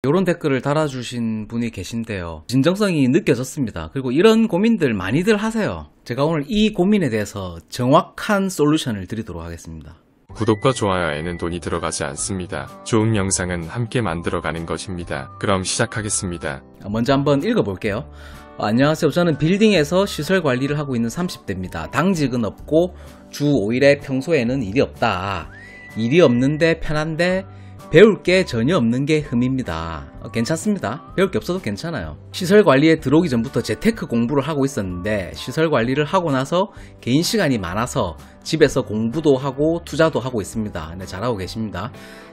이런 댓글을 달아주신 분이 계신데요. 진정성이 느껴졌습니다. 그리고 이런 고민들 많이들 하세요. 제가 오늘 이 고민에 대해서 정확한 솔루션을 드리도록 하겠습니다. 구독과 좋아요에는 돈이 들어가지 않습니다. 좋은 영상은 함께 만들어가는 것입니다. 그럼 시작하겠습니다. 먼저 한번 읽어볼게요. 안녕하세요. 저는 빌딩에서 시설 관리를 하고 있는 30대입니다. 당직은 없고 주 5일에 평소에는 일이 없다. 일이 없는데 편한데 배울 게 전혀 없는 게 흠입니다. 괜찮습니다. 배울 게 없어도 괜찮아요. 시설 관리에 들어오기 전부터 재테크 공부를 하고 있었는데 시설 관리를 하고 나서 개인 시간이 많아서 집에서 공부도 하고 투자도 하고 있습니다. 네, 잘하고 계십니다.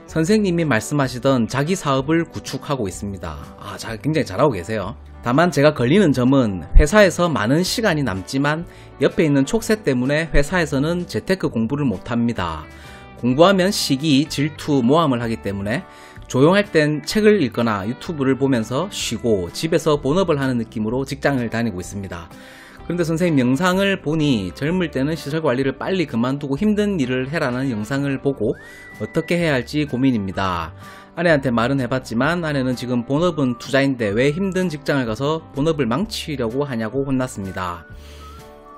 선생님이 말씀하시던 자기 사업을 구축하고 있습니다. 굉장히 잘하고 계세요. 다만 제가 걸리는 점은 회사에서 많은 시간이 남지만 옆에 있는 촉새 때문에 회사에서는 재테크 공부를 못합니다. 공부하면 시기, 질투, 모함을 하기 때문에 조용할 땐 책을 읽거나 유튜브를 보면서 쉬고 집에서 본업을 하는 느낌으로 직장을 다니고 있습니다. 그런데 선생님 영상을 보니 젊을 때는 시설 관리를 빨리 그만두고 힘든 일을 해라는 영상을 보고 어떻게 해야 할지 고민입니다. 아내한테 말은 해봤지만 아내는 지금 본업은 투자인데 왜 힘든 직장을 가서 본업을 망치려고 하냐고 혼났습니다.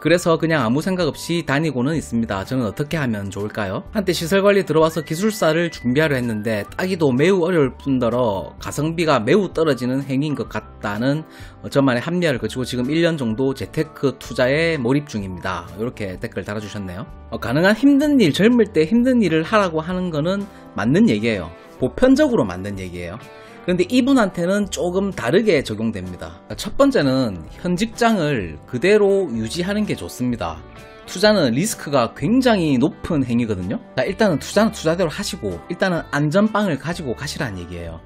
그래서 그냥 아무 생각 없이 다니고는 있습니다. 저는 어떻게 하면 좋을까요? 한때 시설관리 들어와서 기술사를 준비하려 했는데 따기도 매우 어려울 뿐더러 가성비가 매우 떨어지는 행위인 것 같다는 저만의 합리화를 거치고 지금 1년 정도 재테크 투자에 몰입 중입니다. 이렇게 댓글 달아주셨네요. 가능한 힘든 일, 젊을 때 힘든 일을 하라고 하는 거는 맞는 얘기예요. 보편적으로 맞는 얘기예요. 그런데 이분한테는 조금 다르게 적용됩니다. 첫 번째는 현 직장을 그대로 유지하는 게 좋습니다. 투자는 리스크가 굉장히 높은 행위거든요. 일단은 투자는 투자대로 하시고 일단은 안전빵을 가지고 가시라는 얘기예요.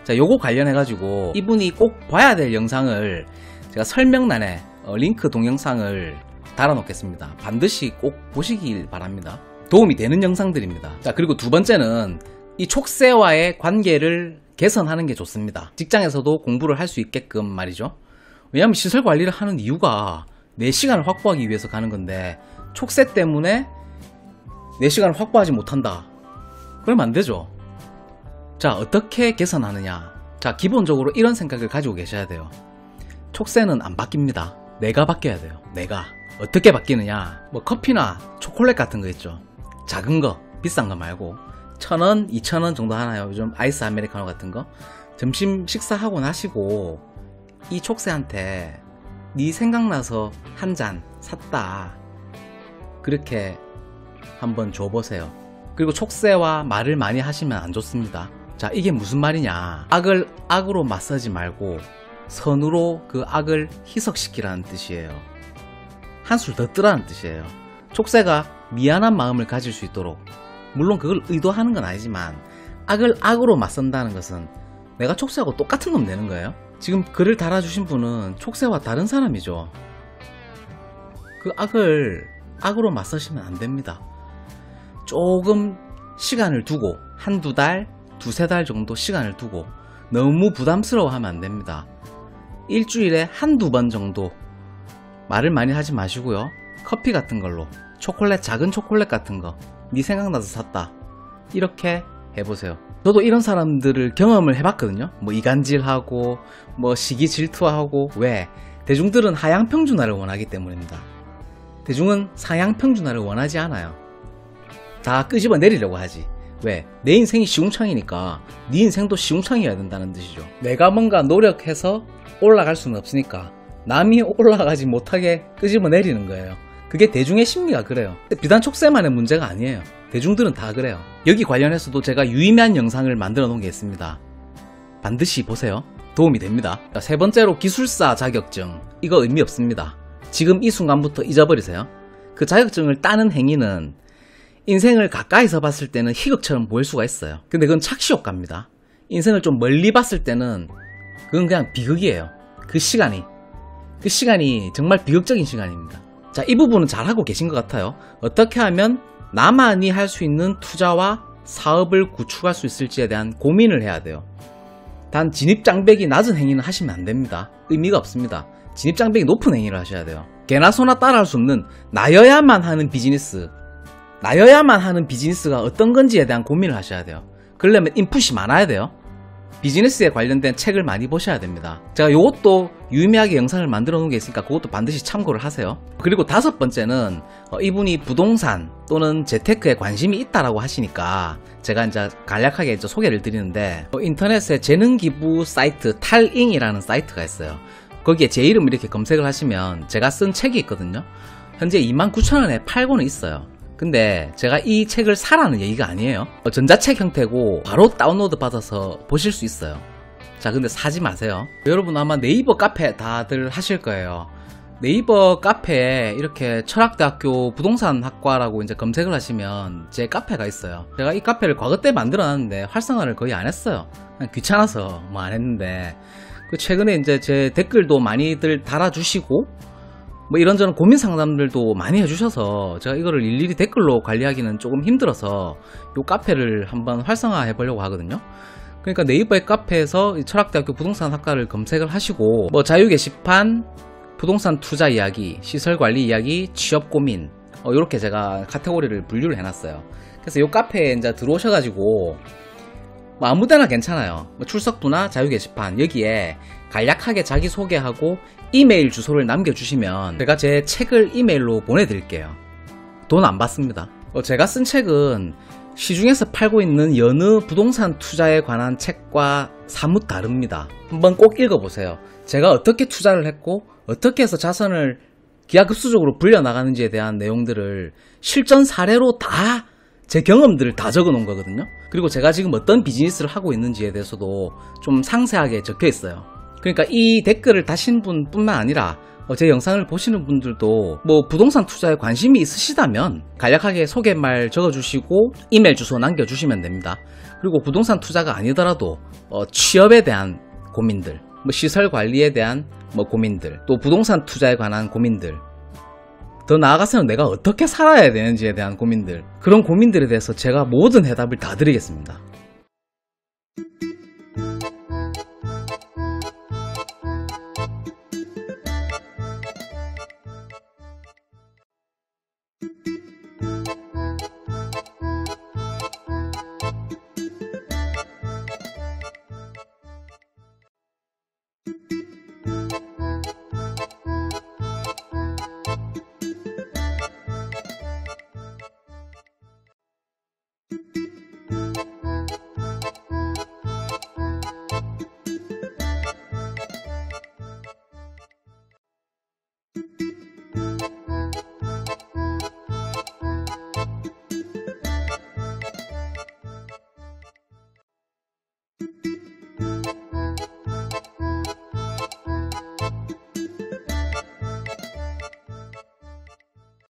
요거 관련해가지고 이분이 꼭 봐야 될 영상을 제가 설명란에 링크 동영상을 달아놓겠습니다. 반드시 꼭 보시길 바랍니다. 도움이 되는 영상들입니다. 그리고 두 번째는 이 촉새와의 관계를 개선하는 게 좋습니다. 직장에서도 공부를 할 수 있게끔 말이죠. 왜냐하면 시설 관리를 하는 이유가 내 시간을 확보하기 위해서 가는 건데 촉새 때문에 내 시간을 확보하지 못한다. 그러면 안 되죠. 어떻게 개선하느냐. 기본적으로 이런 생각을 가지고 계셔야 돼요. 촉새는 안 바뀝니다. 내가 바뀌어야 돼요. 내가. 어떻게 바뀌느냐. 커피나 초콜릿 같은 거 있죠. 작은 거, 비싼 거 말고 1,000원, 2,000원 정도 하나요? 요즘 아이스 아메리카노 같은 거. 점심 식사하고 나시고 이 촉새한테 네 생각나서 한 잔 샀다. 그렇게 한번 줘보세요. 그리고 촉새와 말을 많이 하시면 안 좋습니다. 이게 무슨 말이냐. 악을 악으로 맞서지 말고 선으로 그 악을 희석시키라는 뜻이에요. 한술 더 뜨라는 뜻이에요. 촉새가 미안한 마음을 가질 수 있도록, 물론 그걸 의도하는 건 아니지만 악을 악으로 맞선다는 것은 내가 촉새하고 똑같은 놈 되는 거예요. 지금 글을 달아주신 분은 촉새와 다른 사람이죠. 그 악을 악으로 맞서시면 안 됩니다. 조금 시간을 두고 한두 달, 두세 달 정도 시간을 두고 너무 부담스러워하면 안 됩니다. 일주일에 한두 번 정도 말을 많이 하지 마시고요. 커피 같은 걸로 초콜릿, 작은 초콜릿 같은 거 네 생각나서 샀다. 이렇게 해보세요. 저도 이런 사람들을 경험을 해봤거든요. 이간질하고 시기 질투하고. 왜? 대중들은 하향평준화를 원하기 때문입니다. 대중은 상향평준화를 원하지 않아요. 다 끄집어 내리려고 하지. 왜? 내 인생이 시궁창이니까 네 인생도 시궁창이어야 된다는 뜻이죠. 내가 뭔가 노력해서 올라갈 수는 없으니까 남이 올라가지 못하게 끄집어 내리는 거예요. 그게 대중의 심리가 그래요. 비단 촉새만의 문제가 아니에요. 대중들은 다 그래요. 여기 관련해서도 제가 유의미한 영상을 만들어 놓은 게 있습니다. 반드시 보세요. 도움이 됩니다. 세 번째로 기술사 자격증. 이거 의미 없습니다. 지금 이 순간부터 잊어버리세요. 그 자격증을 따는 행위는 인생을 가까이서 봤을 때는 희극처럼 보일 수가 있어요. 근데 그건 착시효과입니다. 인생을 좀 멀리 봤을 때는 그건 그냥 비극이에요. 그 시간이 정말 비극적인 시간입니다. 이 부분은 잘하고 계신 것 같아요. 어떻게 하면 나만이 할 수 있는 투자와 사업을 구축할 수 있을지에 대한 고민을 해야 돼요. 단 진입장벽이 낮은 행위는 하시면 안 됩니다. 의미가 없습니다. 진입장벽이 높은 행위를 하셔야 돼요. 개나 소나 따라할 수 없는 나여야만 하는 비즈니스가 어떤 건지에 대한 고민을 하셔야 돼요. 그러려면 인풋이 많아야 돼요. 비즈니스에 관련된 책을 많이 보셔야 됩니다. 제가 요것도 유의미하게 영상을 만들어 놓은 게 있으니까 그것도 반드시 참고를 하세요. 그리고 5번째는 이분이 부동산 또는 재테크에 관심이 있다라고 하시니까 제가 이제 간략하게 이제 소개를 드리는데, 인터넷에 재능기부 사이트 탈잉이라는 사이트가 있어요. 거기에 제 이름 이렇게 검색을 하시면 제가 쓴 책이 있거든요. 현재 29,000원에 팔고는 있어요. 근데 제가 이 책을 사라는 얘기가 아니에요. 전자책 형태고 바로 다운로드 받아서 보실 수 있어요. 자, 근데 사지 마세요. 여러분 아마 네이버 카페 다들 하실 거예요. 네이버 카페에 이렇게 철학대학교 부동산학과라고 이제 검색을 하시면 제 카페가 있어요. 제가 이 카페를 과거 때 만들어 놨는데 활성화를 거의 안 했어요. 그냥 귀찮아서 뭐 안 했는데, 최근에 이제 제 댓글도 많이들 달아주시고 뭐 이런저런 고민 상담들도 많이 해주셔서 제가 이거를 일일이 댓글로 관리하기는 조금 힘들어서 이 카페를 한번 활성화해 보려고 하거든요. 그러니까 네이버의 카페에서 철학대학교 부동산학과를 검색을 하시고, 뭐 자유 게시판, 부동산 투자 이야기, 시설 관리 이야기, 취업 고민, 이렇게 제가 카테고리를 분류를 해놨어요. 그래서 이 카페에 이제 들어오셔가지고 뭐 아무데나 괜찮아요. 뭐 출석부나 자유 게시판 여기에 간략하게 자기소개하고 이메일 주소를 남겨주시면 제가 제 책을 이메일로 보내드릴게요. 돈 안 받습니다. 제가 쓴 책은 시중에서 팔고 있는 여느 부동산 투자에 관한 책과 사뭇 다릅니다. 한번 꼭 읽어보세요. 제가 어떻게 투자를 했고 어떻게 해서 자산을 기하급수적으로 불려나가는지에 대한 내용들을 실전 사례로 다 제 경험들을 다 적어 놓은 거거든요. 그리고 제가 지금 어떤 비즈니스를 하고 있는지에 대해서도 좀 상세하게 적혀 있어요. 그러니까 이 댓글을 다신 분뿐만 아니라 제 영상을 보시는 분들도 뭐 부동산 투자에 관심이 있으시다면 간략하게 소개말 적어주시고 이메일 주소 남겨주시면 됩니다. 그리고 부동산 투자가 아니더라도 취업에 대한 고민들, 뭐 시설 관리에 대한 뭐 고민들, 또 부동산 투자에 관한 고민들, 더 나아가서는 내가 어떻게 살아야 되는지에 대한 고민들, 그런 고민들에 대해서 제가 모든 해답을 다 드리겠습니다.